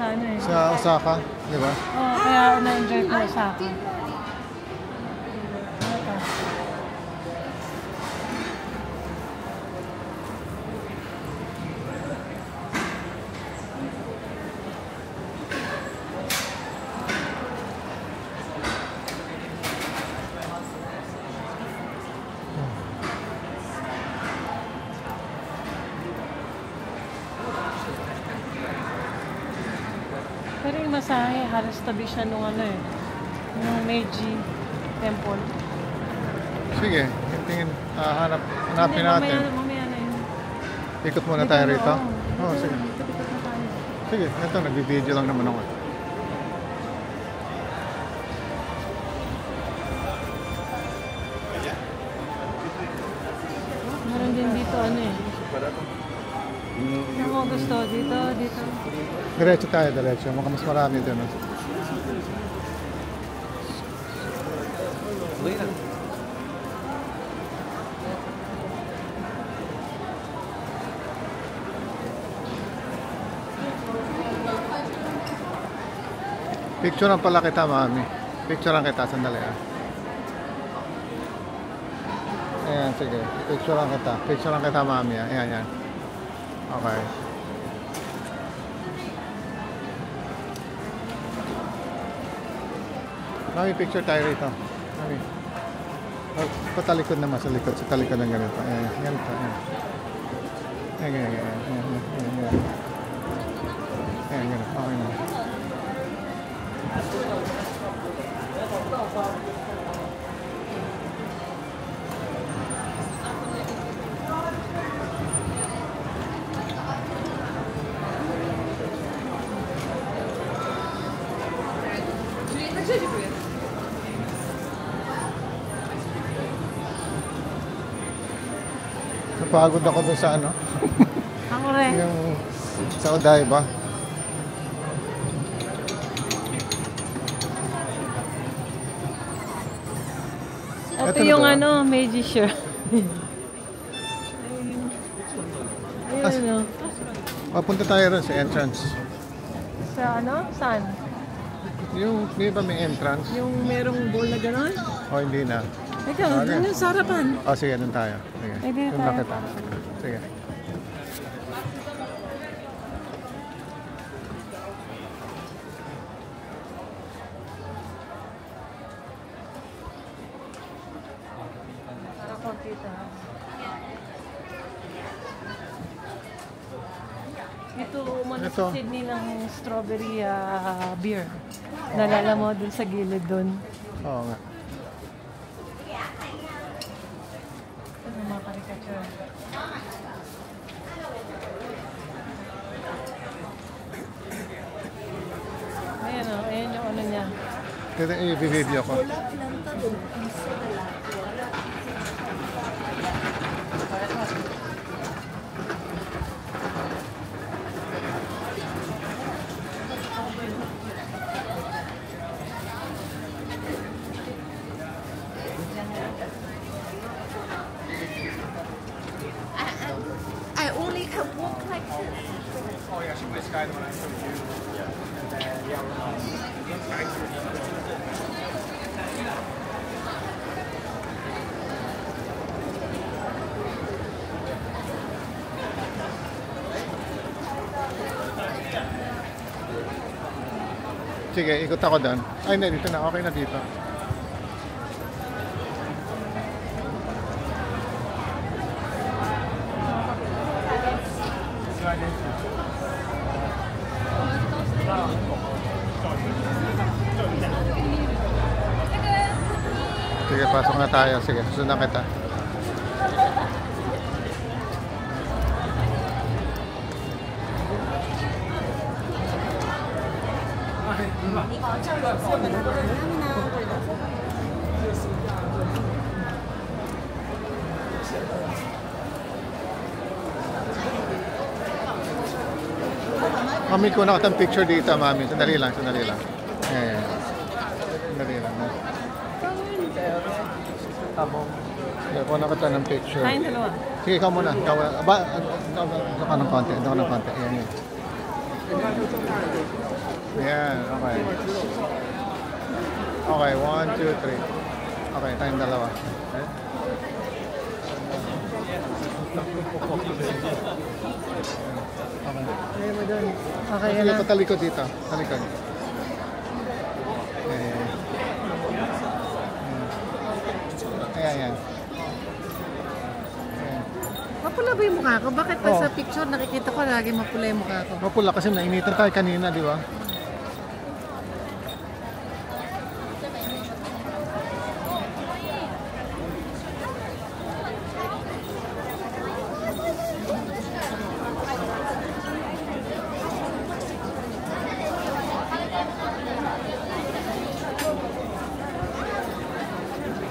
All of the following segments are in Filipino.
sa ano eh. Sa Osaka, di ba? Oo, kaya na-enjoy ko Osaka. Pero yung masahe, halos tabi siya nung ano eh. Nung Meiji Temple. Sige, tingin, hanapin natin. Mamaya na yun. Ikot muna tayo rito. Oo, sige. Ikot na tayo. Sige, ito, nagbibideo lang naman ako. Meron din dito ano eh. Ano mo gusto? Dito, dito. Diretso tayo, diretso. Mukhang mas marami din. Picturean pala kita, mami. Picturean kita, sandali ah. Ayan, sige. Picturean kita. Picturean kita, mami ah. Ayan, ayan. Okay. Mami, picture tayo rito. Mami. Patalikod naman sa likod. Sa talikod ng ganito. Ayan, ganito. Ayan. Ayan, ayan, ayan. Ayan, ayan. Ayan, ganito. Okay na. Napagod ako dun sa ano. Ako rin. Yung sa Odaiba. Ito yung ano, Meiji shirt. Ayun, ano. Papunta tayo rin sa entrance. Sa ano? Saan? Yung, di ba may entrance? Yung merong bowl na gano'n? O hindi na. Ito, Okay. dun yung sa harapan. O sige, dun tayo. Sige. Ay, dito Dun tayo. nakita. Sige. Para kompita. Ito, umano Ito. sa Sydney ng strawberry beer. Nalala mo dun sa gilid dun. Oo nga. Ano mga caricature. Ayan o, ayan yung ano niya. Ito yung i-video ko. I only can walk like this. Oh yeah, she was guided when I showed you. Sige, ikot ako doon. Ay, hindi, dito na. Okay na dito. Sige, pasok na tayo. Sige, susundan kita. Mami, kuna ko tayong picture dito, mami. Sandali lang, sandali lang. Ayan. Sandali lang. Sige, kuna ko tayo ng picture. Tayong dalawa. Sige, ikaw muna. Ikaw, doon ka ng konti. Doon ka ng konti. Ayan, yan. Ayan, okay. Okay, 1, 2, 3. Okay, tayong dalawa. Okay. Ayun mo doon. Okay, Sige, yan na. patalikod dito. Talikod. Ayan, ayan. Ayan. Mapula ba yung mukha ko? Bakit pa Oo. sa picture nakikita ko lagi mapula yung mukha ko? Mapula kasi nainitan tayo kanina, di ba?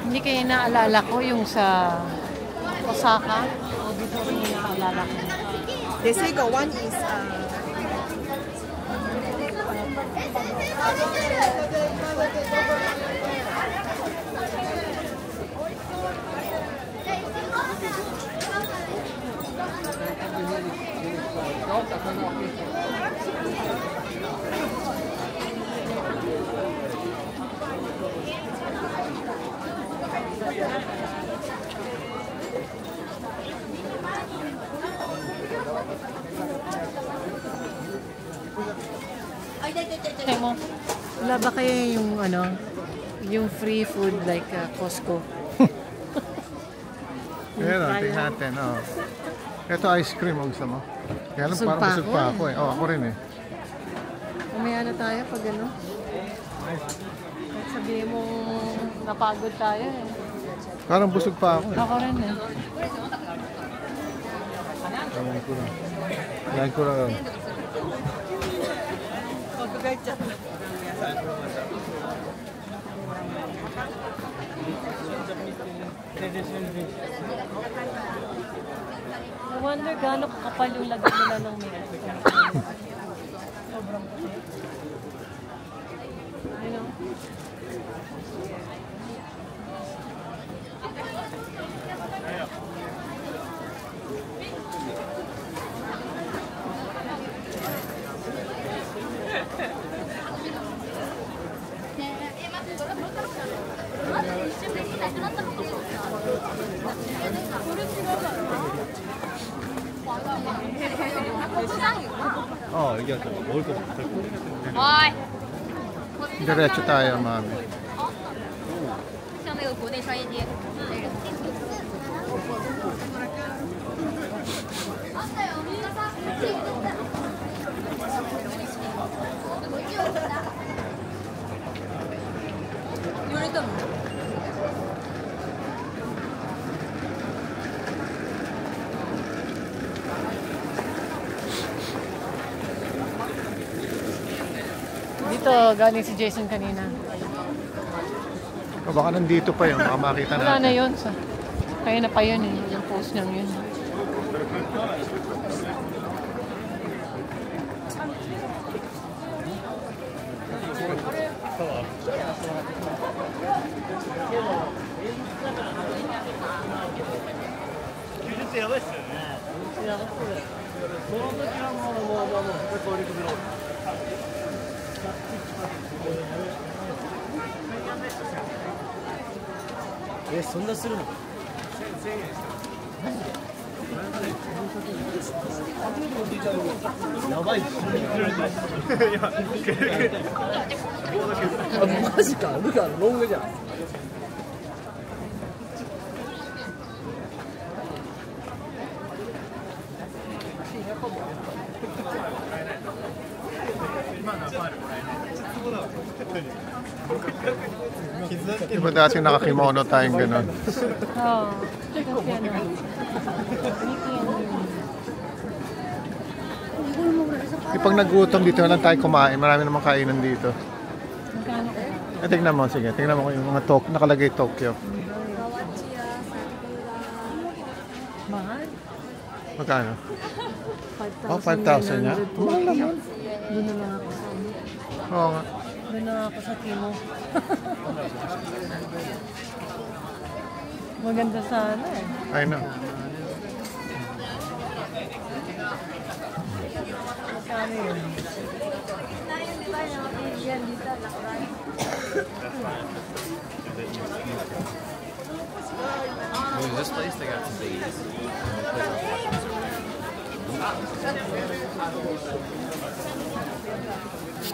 Hindi kaya naalala ko yung sa Osaka. O dito rin yung naalala ko. They say got one is Check mo. Wala ba kaya yung ano, yung free food like Costco? Ayan o, tingnan natin. Oh. Ito ice cream ang gusto mo. Kaya lang Busog parang pa busog ako pa eh. ako eh. Oh, ako rin eh. Umaya na tayo pag ano. Kahit sabihin mo napagod tayo eh. Parang busog pa ako eh. Ako rin eh. Ayan ko lang. Ayan ko lang. I wonder gaano kakapal yung lagay nila ng milk. Sobrang puti. You know? Oh, 이게 먹을 거 없어. Diretso tayo, mami. 像那个国内商业街那个。有人等。 Dito galing si Jason kanina. O baka nandito pa yun, baka makita natin. Wala na yun. Kaya na pa yun eh. Yung post niyang yun. Di ba dati nakakimono tayong gano'n? Oo. Kasi ano. Pag nagutom dito na lang tayo kumain, marami namang kainan dito. Magkano ka? Tingnan mo, sige. Tingnan mo yung mga nakalagay Tokyo. Mahal? Magkano? 5,000. Oh, 5,000 niya? Mahal naman. Doon na lang ako sa Oo nga. Doon na ako sa Timo. Maganda sana eh. I know. Magkano yun? There's this place, they got some biggies.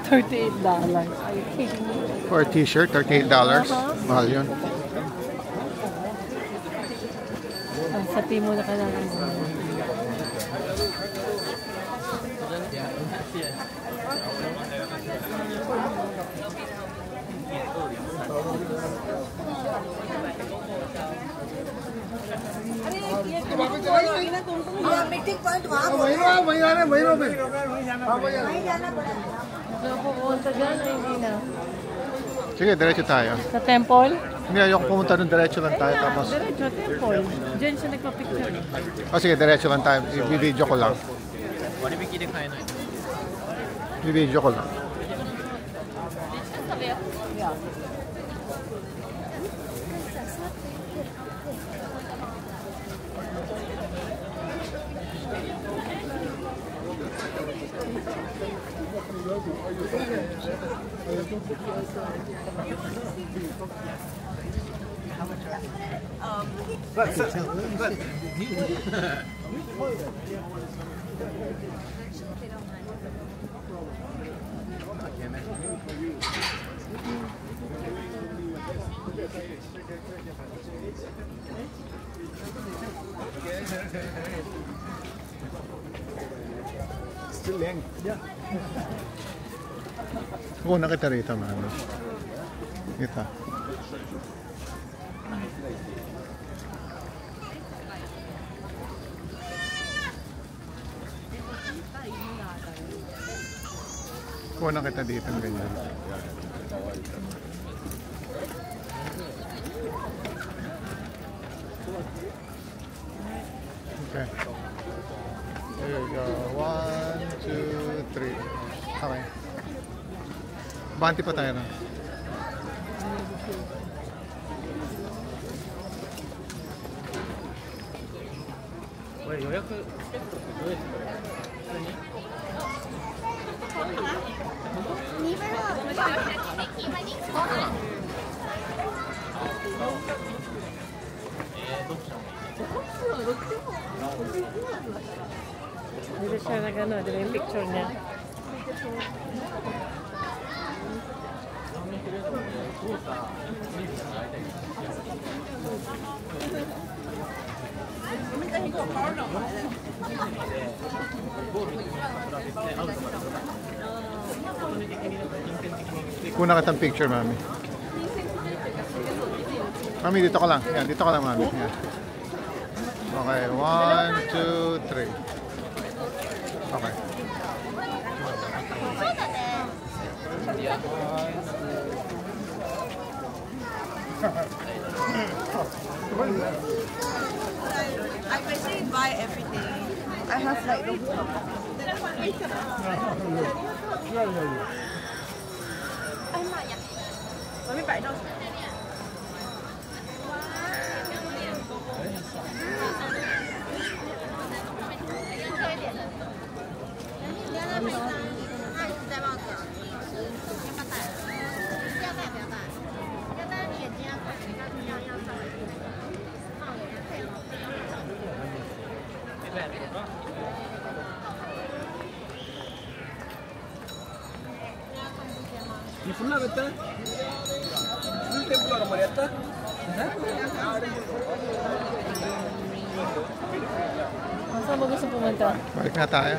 $38. Are you kidding me? For a t-shirt, $38. Mahal yun. Sa Timo na kailangan mo. Meeting point वहाँ Saan pupunta dyan? Ay, hindi na. Sige, diretso tayo. Sa temple? Hindi, ayoko pumunta doon, diretso lang tayo. Tapos, Diretso, temple. Diyan siya nagpa-picture. sige, diretso lang tayo. I-video ko lang. 割引で買えない。 I-video ko lang. Yeah. Una kita rito, mano. Kita. Una kita dito ng ganyan. Okay. There you go. 1, 2, 3. Okay. Banti pa tayo na. Dito siya na gano'n. Dito yung picture niya. Kuna kitang picture, mami. Mami, dito ka lang. Yan, dito ka lang, mami. Yan. Okay, 1, 2, 3. Okay. I basically buy everything. I have like the Mami擺到。¿Y por la venta? ¿Un templo a la Marietta? Saan mo gusto pumunta? Balik na tayo.